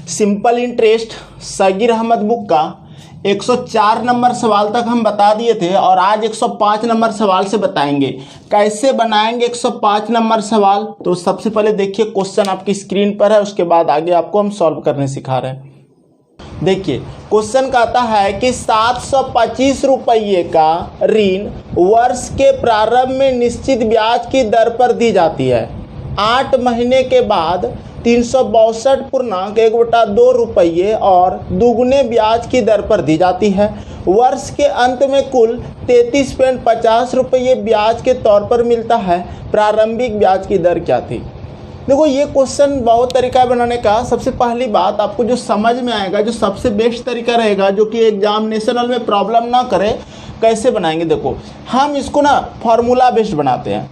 Simple interest Sagir Ahmad book का 104 number सवाल तक हम बता दिए थे और आज 105 नंबर सवाल से बताएंगे। कैसे बनाएंगे 105 नंबर सवाल, तो सबसे पहले देखिए क्वेश्चन आपकी स्क्रीन पर है, उसके बाद आगे आपको हम सॉल्व करने सिखा रहे हैं। देखिए क्वेश्चन कहता है कि 725 रुपये का ऋण वर्ष के प्रारंभ में निश्चित ब्याज की दर पर दी जाती है। 8 महीने के बाद 362.1/2 रुपये और दुगने ब्याज की दर पर दी जाती है। वर्ष के अंत में कुल 33.50 रुपये ब्याज के तौर पर मिलता है। प्रारंभिक ब्याज की दर क्या थी? देखो ये क्वेश्चन बहुत तरीका है बनाने का। सबसे पहली बात आपको जो समझ में आएगा, जो सबसे बेस्ट तरीका रहेगा, जो कि एग्जामिनेशनल में प्रॉब्लम ना करे, कैसे बनाएंगे। देखो हम इसको ना फॉर्मूला बेस्ड बनाते हैं।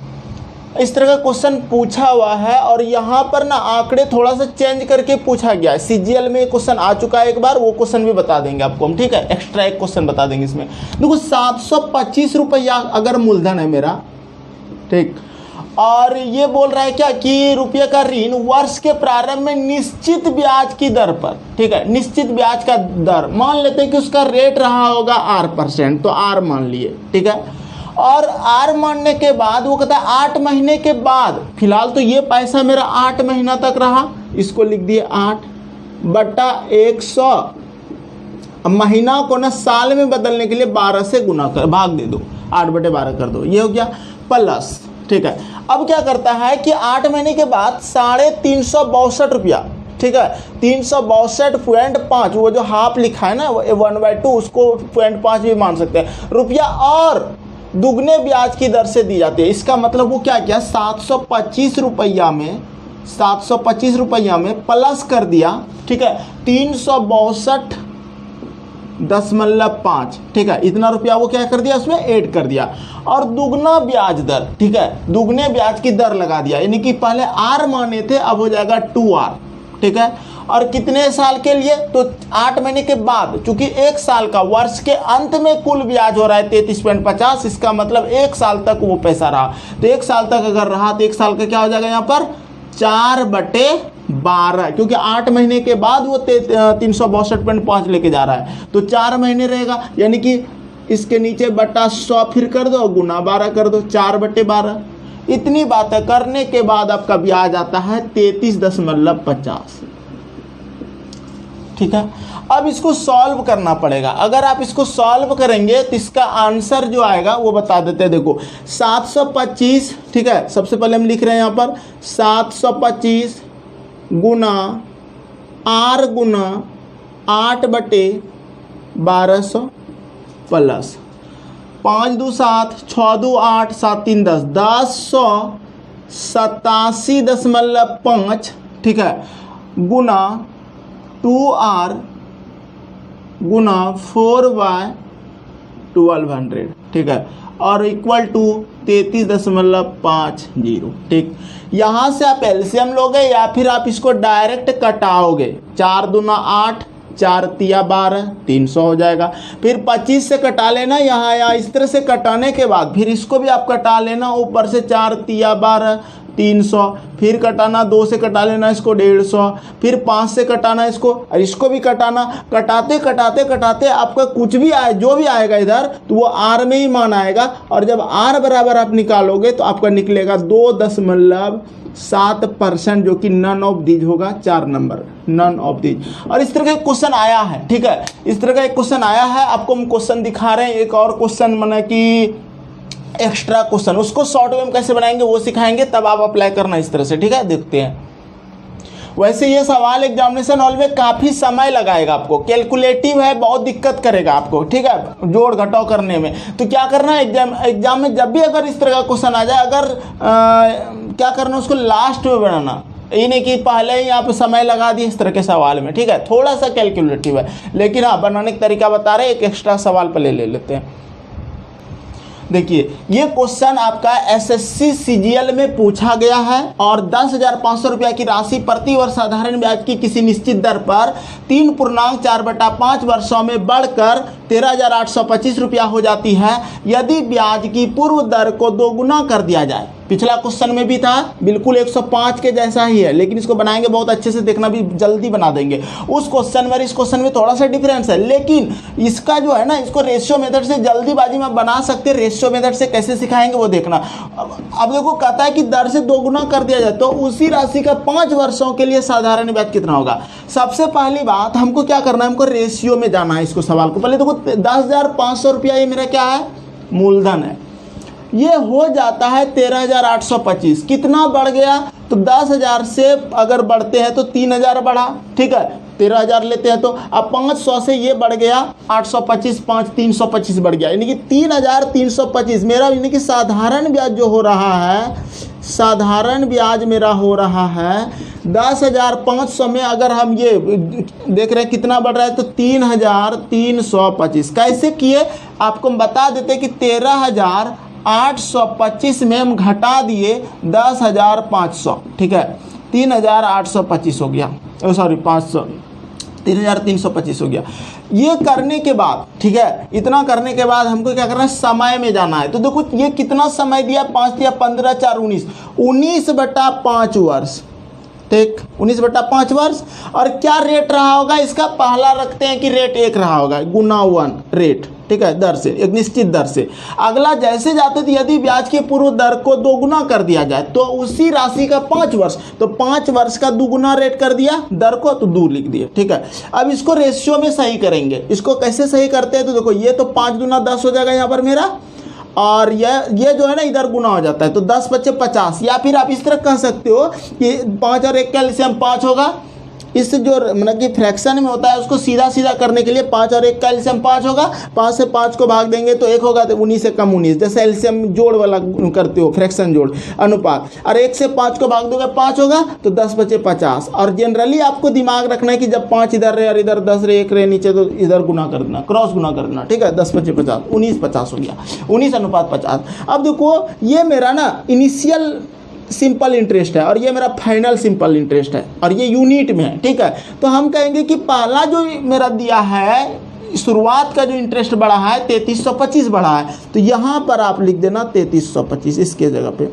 इस तरह का क्वेश्चन पूछा हुआ है और यहाँ पर ना आंकड़े थोड़ा सा चेंज करके पूछा गया है। सीजीएल में क्वेश्चन आ चुका है एक बार, वो क्वेश्चन भी बता देंगे आपको हम, ठीक है। एक्स्ट्रा एक क्वेश्चन बता देंगे इसमें। देखो 725 रुपया अगर मूलधन है मेरा, ठीक, और ये बोल रहा है क्या कि रुपये का ऋण वर्ष के प्रारंभ में निश्चित ब्याज की दर पर, ठीक है, निश्चित ब्याज का दर मान लेते हैं कि उसका रेट रहा होगा R%, तो R मान लिए, ठीक है। और R मानने के बाद वो कहता है 8 महीने के बाद, फिलहाल तो ये पैसा मेरा 8 महीना तक रहा, इसको लिख दिए 8/100। महीना को ना साल में बदलने के लिए 12 से गुना कर भाग दे दो, 8/12 कर दो, ये हो गया प्लस, ठीक है। अब क्या करता है कि 8 महीने के बाद 362 रुपया, ठीक है, 362.5, वो जो हाफ लिखा है ना 1/2, उसको 0.5 भी मान सकते हैं रुपया, और दुगने ब्याज की दर से दी जाती है। इसका मतलब वो क्या किया, 725 रुपया में प्लस कर दिया, ठीक है, 362.5, ठीक है, इतना रुपया वो क्या कर दिया, उसमें ऐड कर दिया, और दुगना ब्याज दर, ठीक है, दुगने ब्याज की दर लगा दिया। यानी कि पहले R माने थे, अब हो जाएगा 2R, ठीक है। और कितने साल के लिए, तो 8 महीने के बाद, चूंकि 1 साल का, वर्ष के अंत में कुल ब्याज हो रहा है 33.50, इसका मतलब 1 साल तक वो पैसा रहा। तो 1 साल तक अगर रहा तो 1 साल का क्या हो जाएगा यहाँ पर 4/12, क्योंकि 8 महीने के बाद वो 362.5 लेके जा रहा है, तो 4 महीने रहेगा। यानी कि इसके नीचे बटा 100 फिर कर दो, गुना 12 कर दो, 4/12। इतनी बातें करने के बाद आपका ब्याज आता है 33.50, ठीक है। अब इसको सॉल्व करना पड़ेगा। अगर आप इसको सॉल्व करेंगे तो इसका आंसर जो आएगा वो बता देते हैं। देखो 725, ठीक है, सबसे पहले हम लिख रहे हैं यहाँ पर 725 गुना R गुना 8/1200 प्लस 5 2 7, 6 2 8, 7 3 10, 1087.5, ठीक है, गुना 2R गुना 4/1200, ठीक है, और इक्वल टू 33.50, ठीक। यहाँ से आप एलसीएम लोगे या फिर आप इसको डायरेक्ट कटाओगे। 4 दूना 8, 4 तिया 12, 300 हो जाएगा। फिर 25 से कटा लेना यहाँ इस तरह से कटाने के बाद फिर इसको भी आप कटा लेना, ऊपर से 4 तिया 12, 300, फिर कटाना, 2 से कटा लेना इसको 150, फिर 5 से कटाना इसको, और इसको भी कटाना। कटाते कटाते कटाते आपका कुछ भी आए, जो भी आएगा इधर, तो वो R में ही मान आएगा। और जब R बराबर आप निकालोगे तो आपका निकलेगा 2.7%, जो कि नन ऑफ दीज होगा, 4 नंबर, नन ऑफ दीज। और इस तरह का क्वेश्चन आया है, ठीक है, इस तरह का एक क्वेश्चन आया है। आपको हम क्वेश्चन दिखा रहे हैं, एक और क्वेश्चन माने कि एक्स्ट्रा क्वेश्चन, उसको शॉर्ट में कैसे बनाएंगे वो सिखाएंगे, तब आप अप्लाई करना इस तरह से, ठीक है। देखते हैं। वैसे ये सवाल एग्जामिनेशन हॉल में काफ़ी समय लगाएगा आपको, कैलकुलेटिव है, बहुत दिक्कत करेगा आपको, ठीक है, जोड़ घटाव करने में। तो क्या करना है, एग्जाम में जब भी अगर इस तरह का क्वेश्चन आ जाए, अगर क्या करना, उसको लास्ट में बनाना, ये नहीं कि पहले ही आप समय लगा दिए इस तरह के सवाल में, ठीक है। थोड़ा सा कैलकुलेटिव है, लेकिन हाँ बनाने का तरीका बता रहे हैं। एक एक्स्ट्रा सवाल पर ले लेते हैं। देखिए ये क्वेश्चन आपका एसएससी सीजीएल में पूछा गया है और 10,500 रुपया की राशि प्रति वर्ष साधारण ब्याज की किसी निश्चित दर पर 3.4/5 वर्षों में बढ़कर 13,825 रुपया हो जाती है यदि ब्याज की पूर्व दर को दोगुना कर दिया जाए। पिछला क्वेश्चन में भी था, बिल्कुल 105 के जैसा ही है, लेकिन इसको बनाएंगे बहुत अच्छे से, देखना भी जल्दी बना देंगे। उस क्वेश्चन में इस क्वेश्चन में थोड़ा सा डिफरेंस है, लेकिन इसका जो है ना, इसको रेशियो मेथड से जल्दीबाजी में बना सकते हैं। रेशियो मेथड से कैसे सिखाएंगे वो देखना। अब देखो कहता है कि दर से 2 गुना कर दिया जाए तो उसी राशि का 5 वर्षों के लिए साधारण ब्याज कितना होगा। सबसे पहली बात हमको क्या करना है, हमको रेशियो में जाना है इसको सवाल को। पहले देखो 10,500 रुपया ये मेरा क्या है, मूलधन है, ये हो जाता है 13,825। कितना बढ़ गया, तो 10,000 से अगर बढ़ते हैं तो 3,000 बढ़ा, ठीक है, 13,000 लेते हैं तो अब 500 से ये बढ़ गया 825, 5 325 बढ़ गया, यानी कि 3,325 मेरा, यानी कि साधारण ब्याज जो हो रहा है, साधारण ब्याज मेरा हो रहा है 10,500 में। अगर हम ये देख रहे हैं कितना बढ़ रहा है, तो 3,325। कैसे किए आपको हम बता देते कि 13,825 में हम घटा दिए 10,500, ठीक है, 3,825 हो गया, सॉरी 500, 3,325 हो गया। ये करने के बाद, ठीक है, इतना करने के बाद हमको क्या करना है, समय में जाना है। तो देखो ये कितना समय दिया, 5 दिया, 15 4 19, 19/5 वर्ष, ठीक, 19/5 वर्ष। और क्या रेट रहा होगा इसका, पहला रखते हैं कि रेट 1 रहा होगा, गुना 1 रेट, ठीक है, दर से, एक निश्चित दर से। अगला जैसे जाते थे, यदि ब्याज के पूर्व दर को 2 गुना कर दिया जाए तो उसी राशि का 5 वर्ष, तो 5 वर्ष का 2 गुना रेट कर दिया दर को, तो 2 लिख दिए, ठीक है। अब इसको रेशियो में सही करेंगे। इसको कैसे सही करते हैं, तो देखो ये तो 5 दूना 10 हो जाएगा यहाँ पर मेरा, और ये जो है ना इधर गुना हो जाता है, तो 10 × 5 = 50। या फिर आप इस तरह कह सकते हो कि 5 और 1 का एलसीएम 5 होगा। इस जो मतलब कि फ्रैक्शन में होता है उसको सीधा सीधा करने के लिए 5 और 1 का एलसीएम 5 होगा। 5 से 5 को भाग देंगे तो 1 होगा, तो 19 से कम 19, जैसे एलसीएम जोड़ वाला करते हो, फ्रैक्शन जोड़ अनुपात। और 1 से 5 को भाग दोगे 5 होगा, तो 10 × 5 = 50। और जनरली आपको दिमाग रखना है कि जब 5 इधर रहे और इधर 10 रहे, 1 रहे नीचे, तो इधर गुना कर देना, क्रॉस गुना कर देना, ठीक है। 10 × 5 = 50, 19/50 हो गया, 19:50। अब देखो ये मेरा ना इनिशियल सिंपल इंटरेस्ट है और ये मेरा फाइनल सिंपल इंटरेस्ट है, और ये यूनिट में है, ठीक है। तो हम कहेंगे कि पहला जो मेरा दिया है, शुरुआत का जो इंटरेस्ट बढ़ा है 3325 बढ़ा है, तो यहाँ पर आप लिख देना 3325 इसके जगह पे,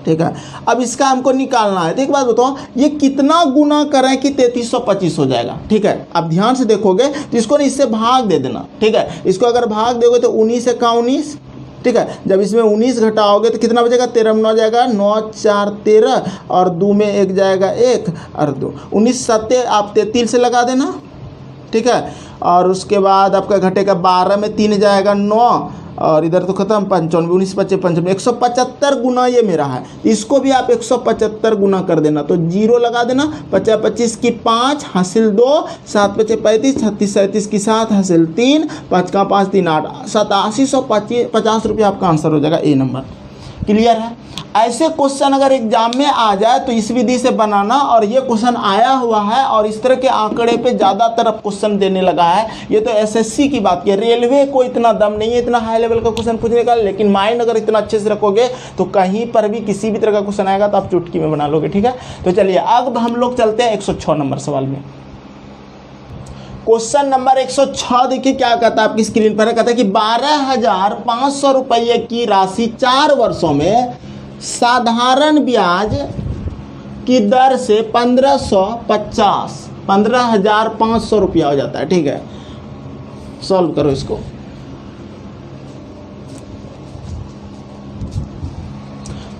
ठीक है। अब इसका हमको निकालना है। तो एक बात बताओ, ये कितना गुना करें कि 3325 हो जाएगा, ठीक है। अब ध्यान से देखोगे तो इसको ना इससे भाग दे देना, ठीक है। इसको अगर भाग दोगे तो 19 से का 19, ठीक है। जब इसमें 19 घटाओगे तो कितना बचेगा, 13 में 9 जाएगा, 9 4 13, और 2 में 1 जाएगा 1 और 2, 19 7 आप 33 से लगा देना, ठीक है। और उसके बाद आपका घटेगा 12 में 3 जाएगा 9, और इधर तो खत्म, 55, 19 × 5 = 55, 175 गुना ये मेरा है। इसको भी आप 175 गुना कर देना, तो 0 लगा देना। 50 25 की 5 हासिल 2, 7 × 5 = 35, 36 37 की 7 हासिल 3, 5 का 5 3 8, 8750 रुपये आपका आंसर हो जाएगा, ए नंबर। क्लियर है। ऐसे क्वेश्चन अगर एग्जाम में आ जाए तो इस विधि से बनाना, और ये क्वेश्चन आया हुआ है और इस तरह के आंकड़े पे ज़्यादातर अब क्वेश्चन देने लगा है। ये तो एसएससी की बात की, रेलवे को इतना दम नहीं है इतना हाई लेवल का क्वेश्चन पूछने का, लेकिन माइंड अगर इतना अच्छे से रखोगे तो कहीं पर भी किसी भी तरह का क्वेश्चन आएगा तो आप चुटकी में बना लोगे, ठीक है। तो चलिए अब हम लोग चलते हैं 106 नंबर सवाल में। क्वेश्चन नंबर 106 देखिए क्या कहता है, आपकी स्क्रीन पर कहता है कि 12,500 रुपये की राशि 4 वर्षों में साधारण ब्याज की दर से 15,500 रुपया हो जाता है, ठीक है। सॉल्व करो इसको।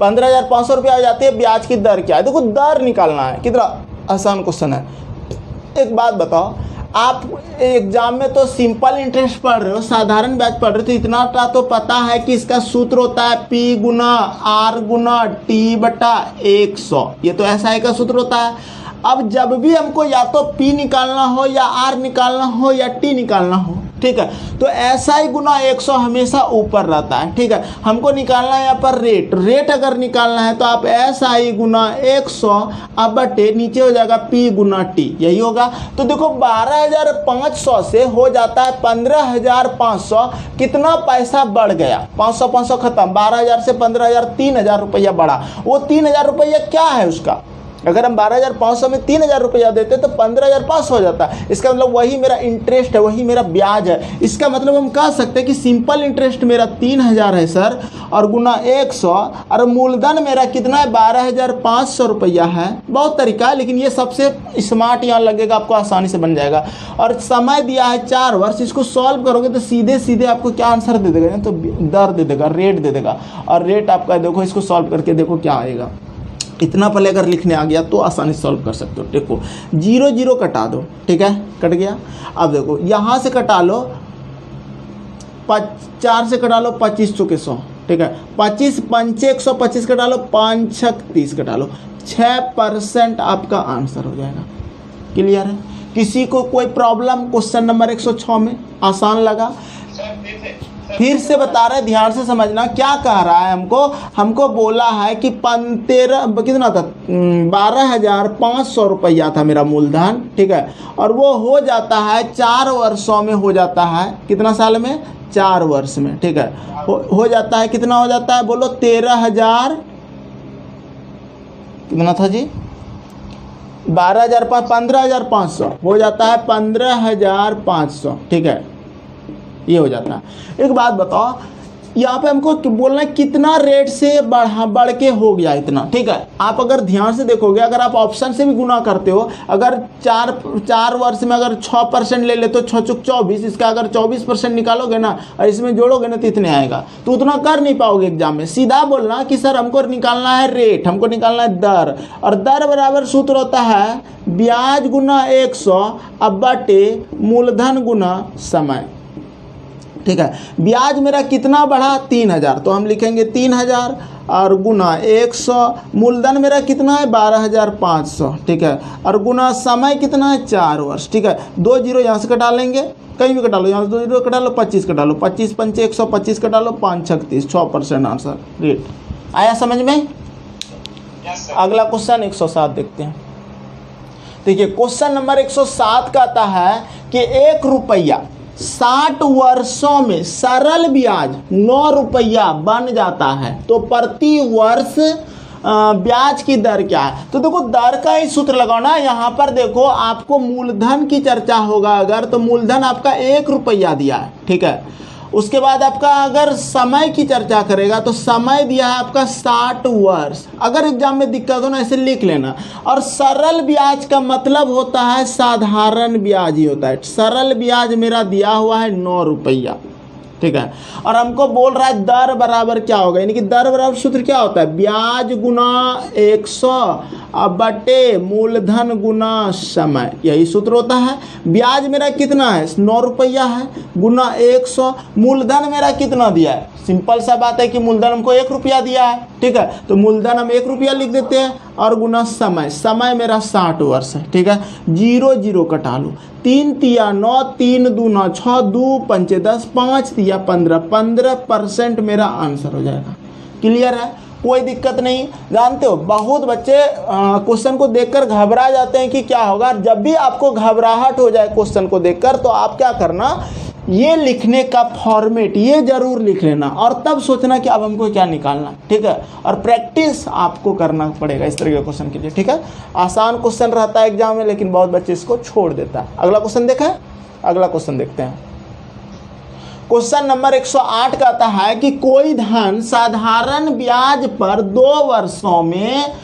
₹15,500 रुपया हो जाती है, ब्याज की दर क्या है, देखो दर निकालना है। कितना आसान क्वेश्चन है। एक बात बताओ, आप एग्जाम में तो सिंपल इंटरेस्ट पढ़ रहे हो, साधारण ब्याज पढ़ रहे हो, तो इतना तो पता है कि इसका सूत्र होता है P × R × T/100। ये तो SI का सूत्र होता है। अब जब भी हमको या तो P निकालना हो या R निकालना हो या T निकालना हो, ठीक है, तो SI × 100 हमेशा ऊपर रहता है, ठीक है। हमको निकालना है यहाँ पर रेट अगर निकालना है तो आप SI × 100 अब बटे नीचे हो जाएगा P × T, यही होगा। तो देखो 12,500 से हो जाता है 15,500, कितना पैसा बढ़ गया, 500 खत्म, 12,000 से 15,000 3,000 रुपया बढ़ा। वो 3,000 रुपया क्या है उसका, अगर हम 12,500 में 3,000 रुपया देते तो 15,500 हो जाता है। इसका मतलब वही मेरा इंटरेस्ट है, वही मेरा ब्याज है। इसका मतलब हम कह सकते हैं कि सिंपल इंटरेस्ट मेरा 3,000 है सर, और गुना 100, और मूलधन मेरा कितना है 12,500 रुपया है। बहुत तरीका है, लेकिन ये सबसे स्मार्ट यहाँ लगेगा, आपको आसानी से बन जाएगा। और समय दिया है 4 वर्ष, इसको सॉल्व करोगे तो सीधे सीधे आपको क्या आंसर दे देगा, तो दर दे देगा, रेट दे देगा। और रेट आपका देखो, इसको सॉल्व करके देखो क्या आएगा। इतना पहले अगर लिखने आ गया तो आसानी से सॉल्व कर सकते हो। देखो 0 0 कटा दो, ठीक है, कट गया। अब देखो यहाँ से कटा लो 4 से कटा लो 25 के 100, ठीक है, 25 5 125 कटा लो, 5 6 30 कटा लो, 6% आपका आंसर हो जाएगा। क्लियर है? किसी को कोई प्रॉब्लम क्वेश्चन नंबर 106 में? आसान लगा? फिर से बता रहे, ध्यान से समझना क्या कह रहा है। हमको बोला है कि 13 कितना था, 12,500 रुपया था मेरा मूलधन, ठीक है, और वो हो जाता है 4 वर्षों में हो जाता है। कितना साल में? 4 वर्ष में, ठीक है, हो जाता है। कितना हो जाता है बोलो? 13,000 कितना था जी? 15,500 हो जाता है, 15,500, ठीक है, ये हो जाता है। एक बात बताओ, यहाँ पे हमको बोलना है कितना रेट से बढ़ के हो गया इतना, ठीक है। आप अगर ध्यान से देखोगे, अगर आप ऑप्शन से भी गुना करते हो, अगर 4 वर्ष में अगर 6% ले ले तो 6 × 24, इसका अगर 24% निकालोगे ना और इसमें जोड़ोगे ना तो इतने आएगा, तो उतना कर नहीं पाओगे एग्जाम में। सीधा बोलना कि सर हमको निकालना है रेट, हमको निकालना है दर, और दर बराबर सूत्र होता है ब्याज गुना 100 अब बटे मूलधन गुना समय, ठीक है। ब्याज मेरा कितना बढ़ा? 3,000, तो हम लिखेंगे 3,000 और गुना 100। मूलधन मेरा कितना है? 12,500, ठीक है, और गुना समय कितना है? 4 वर्ष, ठीक है। 2 0 यहाँ से कटा लेंगे, कहीं भी कटा लो, यहाँ से 2 0 कटा लो, 25 कटा लो, 25 5 125 कटा लो, 5 6 30, 6% आंसर रेट आया समझ में? अगला क्वेश्चन 107 देखते हैं। देखिए क्वेश्चन नंबर 107 का आता है कि 1 रुपया 60 वर्षों में सरल ब्याज 9 रुपया बन जाता है, तो प्रति वर्ष ब्याज की दर क्या है? तो देखो दर का ही सूत्र लगाओ ना। यहाँ पर देखो आपको मूलधन की चर्चा होगा अगर, तो मूलधन आपका 1 रुपया दिया है, ठीक है। उसके बाद आपका अगर समय की चर्चा करेगा तो समय दिया है आपका 60 वर्ष। अगर एग्जाम में दिक्कत हो ना ऐसे लिख लेना। और सरल ब्याज का मतलब होता है साधारण ब्याज ही होता है। सरल ब्याज मेरा दिया हुआ है 9 रुपया, ठीक है। और हमको बोल रहा है दर बराबर क्या होगा, यानी कि दर बराबर सूत्र क्या होता है? ब्याज गुना 100 बटे मूलधन गुना समय, यही सूत्र होता है। ब्याज मेरा कितना है? 9 रुपया है, गुना 100। मूलधन मेरा कितना दिया है? सिंपल सा बात है कि मूलधन हमको 1 रुपया दिया है, ठीक है, तो मूलधन हम 1 रुपया लिख देते हैं, और गुना समय, समय मेरा 60 वर्ष है, ठीक है। 0 0 कटा लो, 3 तिया 9, 3 दूना 6, 2 पंचे 10, 5 तिया 15, 15% मेरा आंसर हो जाएगा। क्लियर है? कोई दिक्कत नहीं। जानते हो बहुत बच्चे क्वेश्चन को देखकर घबरा जाते हैं कि क्या होगा। जब भी आपको घबराहट हो जाए क्वेश्चन को देखकर, तो आप क्या करना, ये लिखने का फॉर्मेट ये जरूर लिख लेना, और तब सोचना कि अब हमको क्या निकालना, ठीक है। और प्रैक्टिस आपको करना पड़ेगा इस तरह के क्वेश्चन के लिए, ठीक है। आसान क्वेश्चन रहता है एग्जाम में, लेकिन बहुत बच्चे इसको छोड़ देता है। अगला क्वेश्चन देखा है? अगला क्वेश्चन देखते हैं। क्वेश्चन नंबर 108 का आता है कि कोई धन साधारण ब्याज पर 2 वर्षों में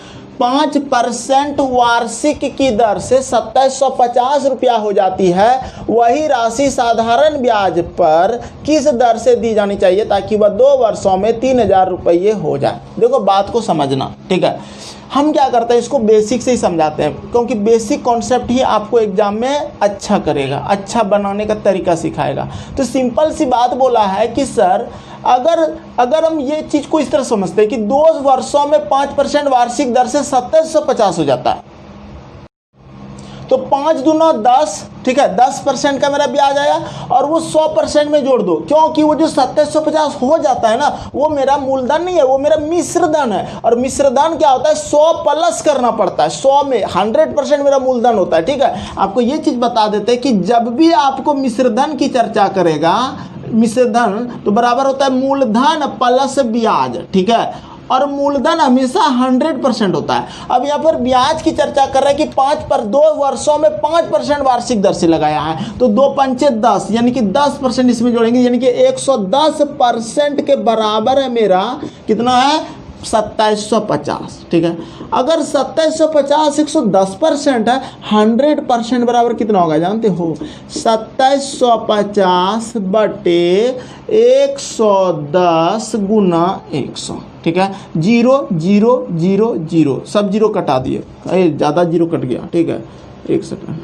5% वार्षिक की दर से 2750 रुपया हो जाती है, वही राशि साधारण ब्याज पर किस दर से दी जानी चाहिए ताकि वह 2 वर्षों में 3,000 रुपये हो जाए? देखो बात को समझना, ठीक है। हम क्या करते हैं, इसको बेसिक से ही समझाते हैं, क्योंकि बेसिक कॉन्सेप्ट ही आपको एग्जाम में अच्छा करेगा, अच्छा बनाने का तरीका सिखाएगा। तो सिंपल सी बात बोला है कि सर अगर हम ये चीज़ को इस तरह समझते हैं कि 2 वर्षों में 5% वार्षिक दर से 2750 हो जाता है, तो 5 दूना 10, ठीक है, 10% का मेरा ब्याज आया, और वो 100% में जोड़ दो, क्योंकि वो जो 2750 हो जाता है ना, वो मेरा मूलधन नहीं है, वो मेरा मिश्रधन है। और मिश्रधन क्या होता है? 100 प्लस करना पड़ता है, 100 में 100% मेरा मूलधन होता है, ठीक है। आपको ये चीज़ बता देते हैं कि जब भी आपको मिश्रधन की चर्चा करेगा, मिश्रधन तो बराबर होता है मूलधन प्लस ब्याज, ठीक है। और मूलधन हमेशा 100% होता है। अब यहाँ पर ब्याज की चर्चा कर रहे हैं कि 2 वर्षों में 5% वार्षिक दर से लगाया है, तो 2 पंचे 10 यानी कि 10% इसमें जोड़ेंगे, यानी कि 110% के बराबर है मेरा, कितना है 2750। ठीक है, अगर 2750 110% है, 100% बराबर कितना होगा जानते हो? 2750 बटे 110 गुना 100। ठीक है, 0 0 0 0 सब जीरो कटा दिए, ज़्यादा जीरो कट गया। ठीक है, 1 सेकंड।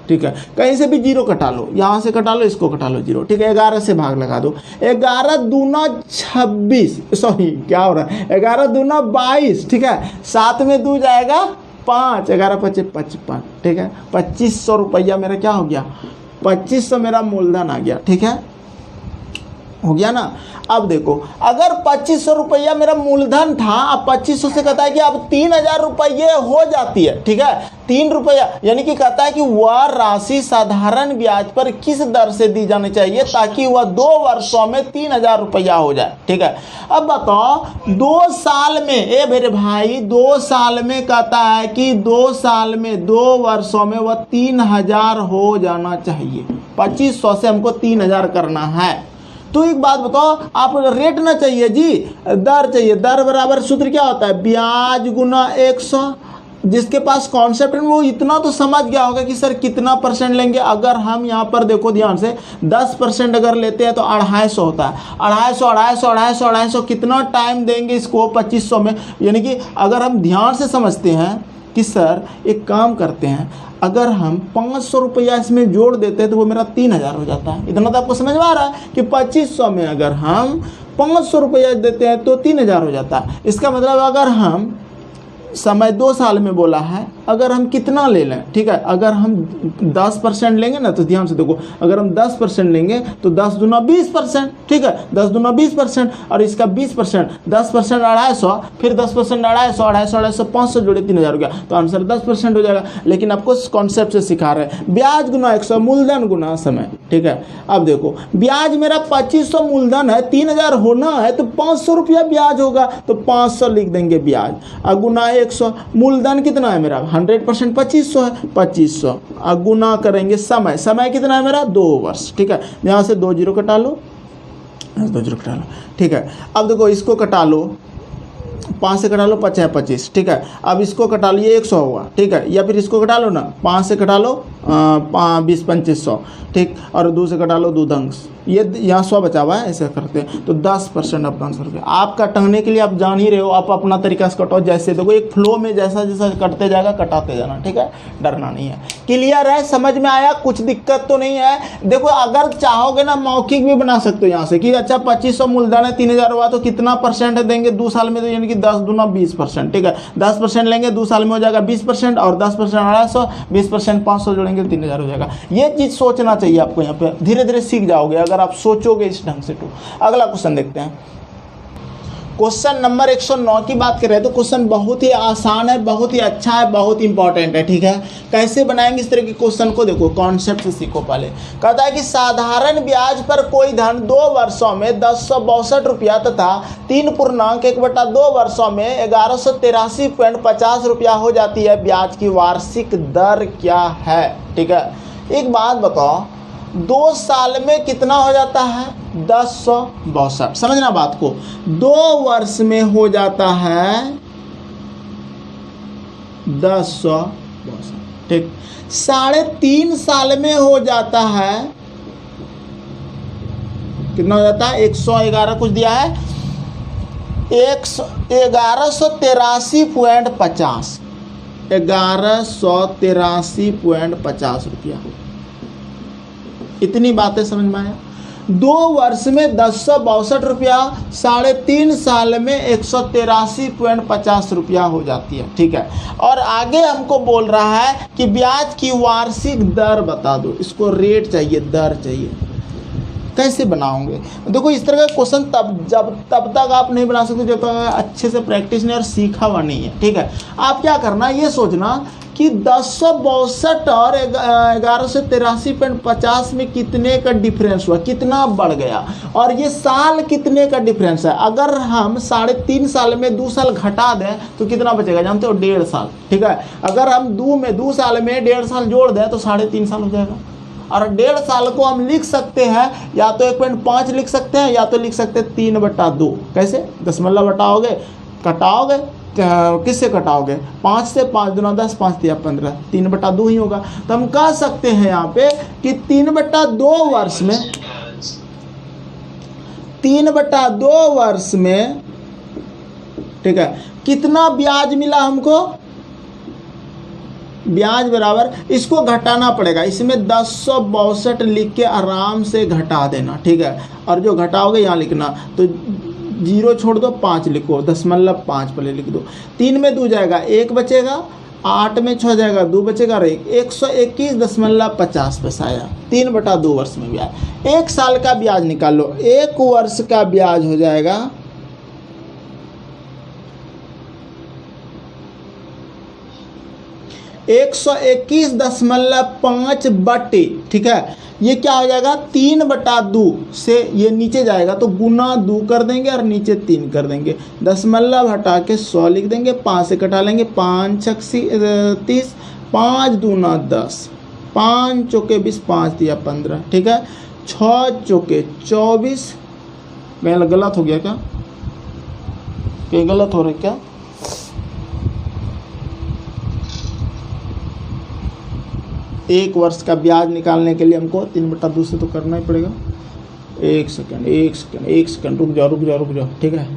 ठीक है, कहीं से भी जीरो कटा लो, यहाँ से कटा लो, इसको कटा लो जीरो। ठीक है, 11 से भाग लगा दो, 11 दूना 26, सॉरी क्या हो रहा है, 11 दूना 22। ठीक है, 7 में 2 जाएगा 5, 11 पचे 55। ठीक है, 2500 रुपया मेरा क्या हो गया? 2500 मेरा मूलधन आ गया। ठीक है, हो गया ना। अब देखो, अगर 2500 रुपया मेरा मूलधन था, अब 2500 से कहता है कि अब 3000 रुपये हो जाती है। ठीक है, 3 रुपया, यानी कि कहता है कि वह राशि साधारण ब्याज पर किस दर से दी जानी चाहिए ताकि वह 2 वर्षों में 3000 रुपया हो जाए। ठीक है, अब बताओ 2 साल में, मेरे भाई 2 साल में कहता है कि 2 साल में 2 वर्षों में वह 3000 हो जाना चाहिए। 2500 से हमको 3000 करना है। तो एक बात बताओ, आप रेट ना चाहिए जी, दर चाहिए। दर बराबर सूत्र क्या होता है? ब्याज गुना 100। जिसके पास कॉन्सेप्ट है वो इतना तो समझ गया होगा कि सर कितना परसेंट लेंगे। अगर हम यहाँ पर देखो ध्यान से 10% अगर लेते हैं तो 250 होता है। 250 कितना टाइम देंगे इसको 2500 में? यानी कि अगर हम ध्यान से समझते हैं कि सर एक काम करते हैं, अगर हम 500 रुपया इसमें जोड़ देते हैं तो वो मेरा 3000 हो जाता है। इतना तो आपको समझ में आ रहा है कि 2500 में अगर हम 500 रुपया देते हैं तो 3000 हो जाता है। इसका मतलब अगर हम समय 2 साल में बोला है, अगर हम कितना ले लें? ठीक है, अगर हम 10% लेंगे ना, तो ध्यान से देखो, अगर हम 10% लेंगे तो 10 दूना 20%। ठीक है, 10 दूना 20% और इसका 20%, 10% 250, फिर 10% 250 500 जोड़े 3000 हो गया, तो आंसर 10% हो जाएगा। लेकिन आपको कॉन्सेप्ट से सिखा रहे हैं, ब्याज गुना 100 मूलधन गुना समय। ठीक है, अब देखो ब्याज मेरा 2500 मूलधन है, 3000 होना है तो 500 रुपया ब्याज होगा, तो 500 लिख देंगे ब्याज, और गुना 100। मूलधन कितना है मेरा? 100% 2500 है, 2500 गुना करेंगे समय। समय कितना है मेरा? 2 वर्ष। ठीक है, यहाँ से 2 जीरो कटा लो, 2 जीरो कटा लो। ठीक है, अब देखो इसको कटा लो, 5 से कटा लो 5 है 25। ठीक है, अब इसको कटा लो, ये 100 हुआ। ठीक है, या फिर इसको कटा लो ना, 5 से कटा लो 20 2500। ठीक, और 2 से कटा लो 2 दंश, ये यहाँ 100 बचा हुआ है, ऐसे करते हैं तो 10% आपका आंसर हो गया। आपका टंगने के लिए आप जान ही रहे हो, आप अपना तरीका से कटो, जैसे देखो एक फ्लो में जैसा जैसा कटते जाएगा कटाते जाना। ठीक है, डरना नहीं है। क्लियर है? समझ में आया? कुछ दिक्कत तो नहीं है? देखो अगर चाहोगे ना मौखिक भी बना सकते हो यहाँ से कि अच्छा 2500 मूलधन है, 3000 हुआ तो कितना परसेंट देंगे 2 साल में, तो यानी कि 10 दूना 20%। ठीक है, 10% लेंगे 2 साल में हो जाएगा 20%, और 10% 250, 20% 500 जोड़ेंगे 3000 हो जाएगा। ये चीज़ सोचना चाहिए आपको, यहाँ पे धीरे धीरे सीख जाओगे अगर आप सोचोगे इस ढंग से। तो अगला क्वेश्चन देखते हैं। क्वेश्चन नंबर 109 की बात करें तो क्वेश्चन बहुत ही आसान है, बहुत ही अच्छा है, बहुत इंपॉर्टेंट है। ठीक है, कैसे बनाएंगे इस तरह के क्वेश्चन को? देखो कॉन्सेप्ट से सीखो। पहले कहता है कि साधारण ब्याज पर कोई धन 2 वर्षों में 1062 रुपया तथा 3.1/2 वर्षों में 1183.50 रुपया हो जाती है। ब्याज की वार्षिक दर क्या है? ठीक है, एक बात बताओ, 2 साल में कितना हो जाता है? 1062। समझना बात को, 2 वर्ष में हो जाता है 1062। ठीक, 3.5 साल में हो जाता है, कितना हो जाता है? 111 कुछ दिया है, 1183.50, 1183.50 रुपया। इतनी बातें समझ में आया? 2 वर्ष में 1062 रुपया, 3.5 साल में 183.50 रुपया हो जाती है। ठीक है, और आगे हमको बोल रहा है कि ब्याज की वार्षिक दर बता दो। इसको रेट चाहिए, दर चाहिए। कैसे बनाओगे? देखो इस तरह का क्वेश्चन तब तक आप नहीं बना सकते जब तक अच्छे से प्रैक्टिस नहीं और सीखा हुआ नहीं है। ठीक है, आप क्या करना, ये सोचना कि 1062 और 1183.50 में कितने का डिफरेंस हुआ, कितना बढ़ गया, और ये साल कितने का डिफरेंस है। अगर हम 3.5 साल में 2 साल घटा दें तो कितना बचेगा जानते हो, 1.5 साल। ठीक है, अगर हम 2 साल में 1.5 साल जोड़ दें तो 3.5 साल हो जाएगा। और 1.5 साल को हम लिख सकते हैं या तो 1.5 लिख सकते हैं या तो लिख सकते हैं 3/2। कैसे, दशमलव बटाओगे, कटाओगे, किससे कटाओगे, 5 से, 5 दूना 10, 5 तिया 15, 3/2 ही होगा। तो हम कह सकते हैं यहाँ पे कि 3/2 वर्ष में, 3/2 वर्ष में, ठीक है, कितना ब्याज मिला हमको, ब्याज बराबर, इसको घटाना पड़ेगा, इसमें 1062 लिख के आराम से घटा देना। ठीक है, और जो घटाओगे यहाँ लिखना, तो 0 छोड़ दो, 5 लिखो, 0.5 पहले लिख दो। 3 में 2 जाएगा, 1 बचेगा, 8 में 6 जाएगा, 2 बचेगा, 121.50 पैसा आया। 3/2 वर्ष में ब्याज। 1 साल का ब्याज निकाल लो, 1 वर्ष का ब्याज हो जाएगा 121.5 बटे, ठीक है, ये क्या हो जाएगा 3/2 से ये नीचे जाएगा तो गुना 2 कर देंगे और नीचे 3 कर देंगे, दशमलव हटा के 100 लिख देंगे, 5 से कटा लेंगे, 5 छक 30, 5 दूना 10, 5 चौके 20, 5 तिया 15, ठीक है, 6 चौके 24, कहीं गलत हो गया क्या, कहीं गलत हो रहा है क्या, एक वर्ष का ब्याज निकालने के लिए हमको 3/2 से तो करना ही पड़ेगा। एक सेकंड रुक जाओ, ठीक है,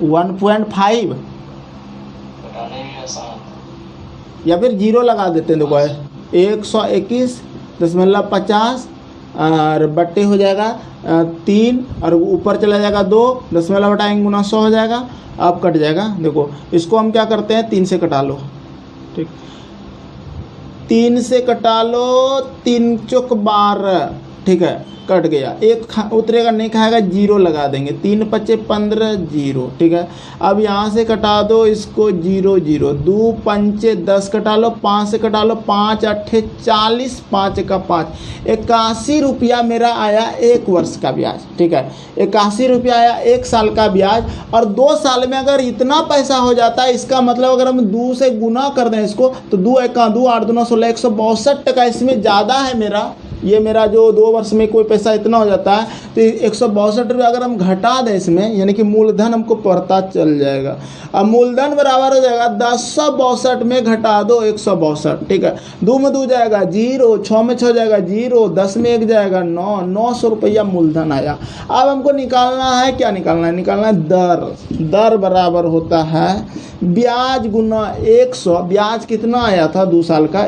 1.5 या फिर 0 लगा देते हैं। देखो 121.50 और बट्टे हो जाएगा 3 और ऊपर चला जाएगा 2, दशमलव हटाएंगे गुना 100 हो जाएगा, अब कट जाएगा। देखो इसको हम क्या करते हैं, 3 से कटा लो, ठीक, 3 से कटा लो, 3 चौक 12, ठीक है, कट गया, एक उतरेगा नहीं खाएगा, 0 लगा देंगे, 3 पचे 15, 0, ठीक है। अब यहाँ से कटा दो इसको, 0 0, 2 पंचे 10 कटा लो, 5 से कटा लो, 5 अट्ठे 40, 5 का 5, 81 रुपया मेरा आया 1 वर्ष का ब्याज, ठीक है, 81 रुपया आया 1 साल का ब्याज। और 2 साल में अगर इतना पैसा हो जाता है, इसका मतलब अगर हम 2 से गुना कर दें इसको तो 2 1 2 8 2 16, 162 टका इसमें ज़्यादा है मेरा, ये मेरा जो 2 वर्ष में कोई पैसा इतना हो जाता है तो 162 रुपये अगर हम घटा दें इसमें, यानी कि मूलधन हमको पता चल जाएगा। अब मूलधन बराबर हो जाएगा 1062 में घटा दो 162, ठीक है, 2 में 2 जाएगा 0, 6 में 6 जाएगा 0, 10 में 1 जाएगा 9, 900 रुपया मूलधन आया। अब हमको निकालना है, क्या निकालना है, निकालना है दर। दर बराबर होता है ब्याज गुना 100, ब्याज कितना आया था 2 साल का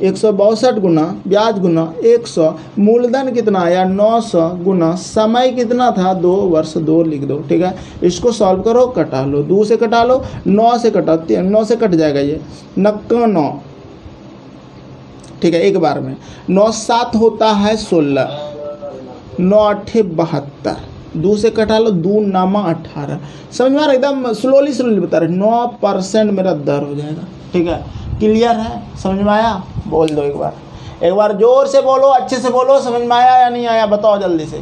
162 गुना ब्याज गुना 100, मूलधन कितना आया 900 गुना समय कितना था 2 वर्ष, 2 लिख दो, ठीक है। इसको सॉल्व करो, कटा लो, 2 से कटा लो, 9 से कटा, 9 से कट जाएगा ये 9, ठीक है, एक बार में 9 7 होता है 16, 9 8 72, 2 से कटा लो, 2 9 18, समझ में आ रहा है, एकदम स्लोली बता रहे, 9% मेरा दर हो जाएगा, ठीक है। क्लियर है, समझ में आया, बोल दो एक बार जोर से बोलो, अच्छे से बोलो, समझ में आया या नहीं आया, बताओ जल्दी से,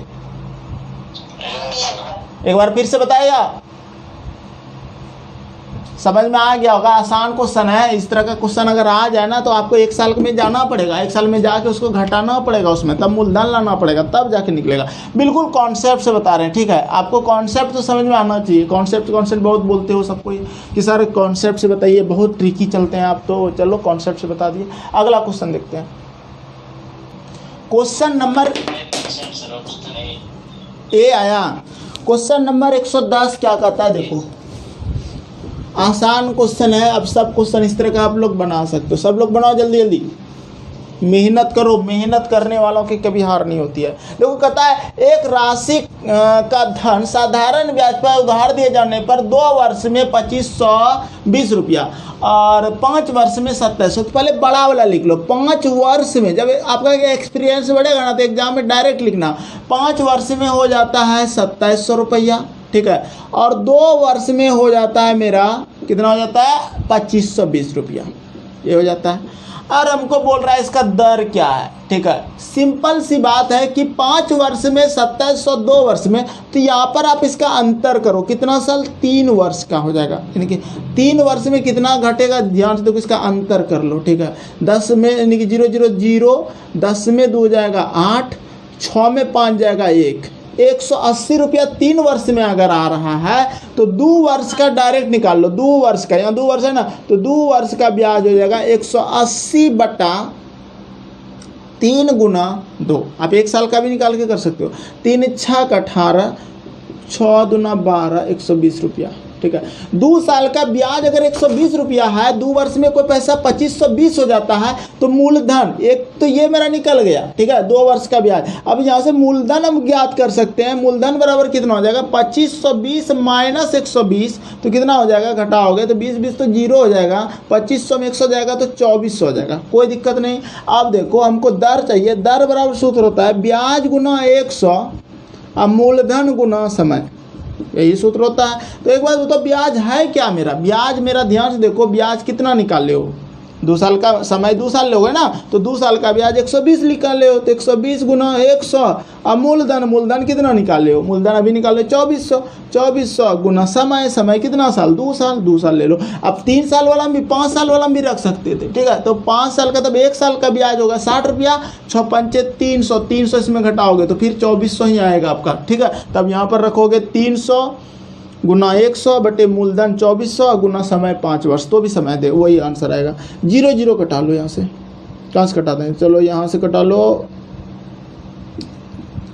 एक बार फिर से बताइएगा, समझ में आ गया होगा। आसान क्वेश्चन है, इस तरह का क्वेश्चन अगर आ जाए ना तो आपको 1 साल में जाना पड़ेगा, 1 साल में जाके उसको घटाना पड़ेगा, उसमें तब मूलधन लाना पड़ेगा, तब जाके निकलेगा। बिल्कुल कॉन्सेप्ट से बता रहे हैं, ठीक है, आपको कॉन्सेप्ट तो समझ में आना चाहिए। कॉन्सेप्ट बहुत बोलते हो सबको कि सर कॉन्सेप्ट से बताइए, बहुत ट्रिकी चलते हैं आप, तो चलो कॉन्सेप्ट से बता दिए। अगला क्वेश्चन देखते हैं, क्वेश्चन नंबर ए आया, क्वेश्चन नंबर 110 क्या कहता है, देखो आसान क्वेश्चन है। अब सब क्वेश्चन इस तरह का आप लोग बना सकते हो, सब लोग बनाओ जल्दी जल्दी, मेहनत करो, मेहनत करने वालों की कभी हार नहीं होती है। देखो कहता है एक राशि का धन साधारण ब्याज पर उधार दिए जाने पर 2 वर्ष में 2520 रुपया और 5 वर्ष में 2700, तो पहले बड़ा वाला लिख लो। 5 वर्ष में, जब आपका एक्सपीरियंस बढ़ेगा ना तो एग्जाम में डायरेक्ट लिखना, 5 वर्ष में हो जाता है 2700 रुपया, ठीक है, और 2 वर्ष में हो जाता है मेरा कितना हो जाता है 2520 रुपया, ये हो जाता है। और हमको बोल रहा है इसका दर क्या है, ठीक है, सिंपल सी बात है कि 5 वर्ष में 2700, 2 वर्ष में, तो यहाँ पर आप इसका अंतर करो, कितना साल, 3 वर्ष का हो जाएगा, यानी कि 3 वर्ष में कितना घटेगा, ध्यान से देखो, इसका अंतर कर लो, ठीक है। 10 में यानी कि 0 0 0, 10 में 2 जाएगा 8, 6 में 5 जाएगा 1, 180 रुपया 3 वर्ष में अगर आ रहा है तो 2 वर्ष का डायरेक्ट निकाल लो, 2 वर्ष का, यहाँ 2 वर्ष है ना, तो 2 वर्ष का ब्याज हो जाएगा 180 बटा 3 गुना 2। आप 1 साल का भी निकाल के कर सकते हो। 3 6 18, 6 दूना 12, 120 रुपया, ठीक है। 2 साल का ब्याज अगर 120 रुपया है, 2 वर्ष में कोई पैसा 2520 हो जाता है, तो मूलधन एक तो ये मेरा निकल गया, ठीक है, 2 वर्ष का ब्याज। अब यहाँ से मूलधन हम ज्ञात कर सकते हैं, मूलधन बराबर कितना हो जाएगा 2520 माइनस 120, तो कितना हो जाएगा, घटाओगे तो 20 20 तो 0 हो जाएगा, 2500 में 100 जाएगा तो 2400 हो जाएगा, कोई दिक्कत नहीं। अब देखो हमको दर चाहिए, दर बराबर सूत्र होता है ब्याज गुना 100 और मूलधन गुना समय, यही सूत्र होता है। तो एक बात बताओ, ब्याज है क्या मेरा, ब्याज मेरा ध्यान से देखो, ब्याज कितना निकाले हो, 2 साल का समय 2 साल लोगे ना, तो 2 साल का ब्याज 120 निकाले हो, तो 120 गुना 100 और मूलधन कितना निकाले हो, मूलधन अभी निकाले 2400, 2400 गुना समय कितना साल, 2 साल ले लो। अब 3 साल वाला भी 5 साल वाला भी रख सकते थे, ठीक है, तो 5 साल का तब 1 साल का ब्याज होगा 60 रुपया, 6 पंचे 300, 300 इसमें घटाओगे तो फिर 2400 ही आएगा आपका, ठीक है। तब यहाँ पर रखोगे 300 गुना 100 बटे मूलधन 2400 गुना समय 5 वर्ष, तो भी समय दे, वही आंसर आएगा। 0 0 कटा लो, यहाँ से कहाँ से कटाते हैं, चलो यहाँ से कटा लो,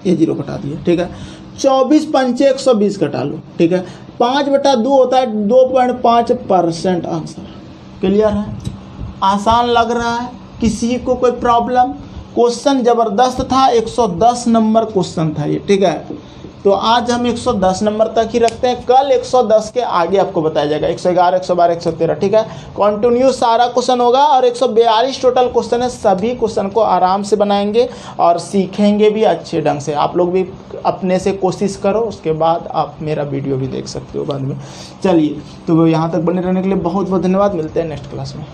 ये 0 कटा दिए, ठीक है। 24 पंचे 120 कटा लो, ठीक है, 5/2 होता है 2.5% आंसर। क्लियर है, आसान लग रहा है, किसी को कोई प्रॉब्लम? क्वेश्चन ज़बरदस्त था, 110 नंबर क्वेश्चन था ये, ठीक है। तो आज हम 110 नंबर तक ही रखते हैं, कल 110 के आगे आपको बताया जाएगा, 111, 112, 113, ठीक है। कंटिन्यू सारा क्वेश्चन होगा और 142 टोटल क्वेश्चन है, सभी क्वेश्चन को आराम से बनाएंगे और सीखेंगे भी अच्छे ढंग से। आप लोग भी अपने से कोशिश करो, उसके बाद आप मेरा वीडियो भी देख सकते हो बाद में। चलिए, तो यहाँ तक बने रहने के लिए बहुत बहुत धन्यवाद, मिलते हैं नेक्स्ट क्लास में।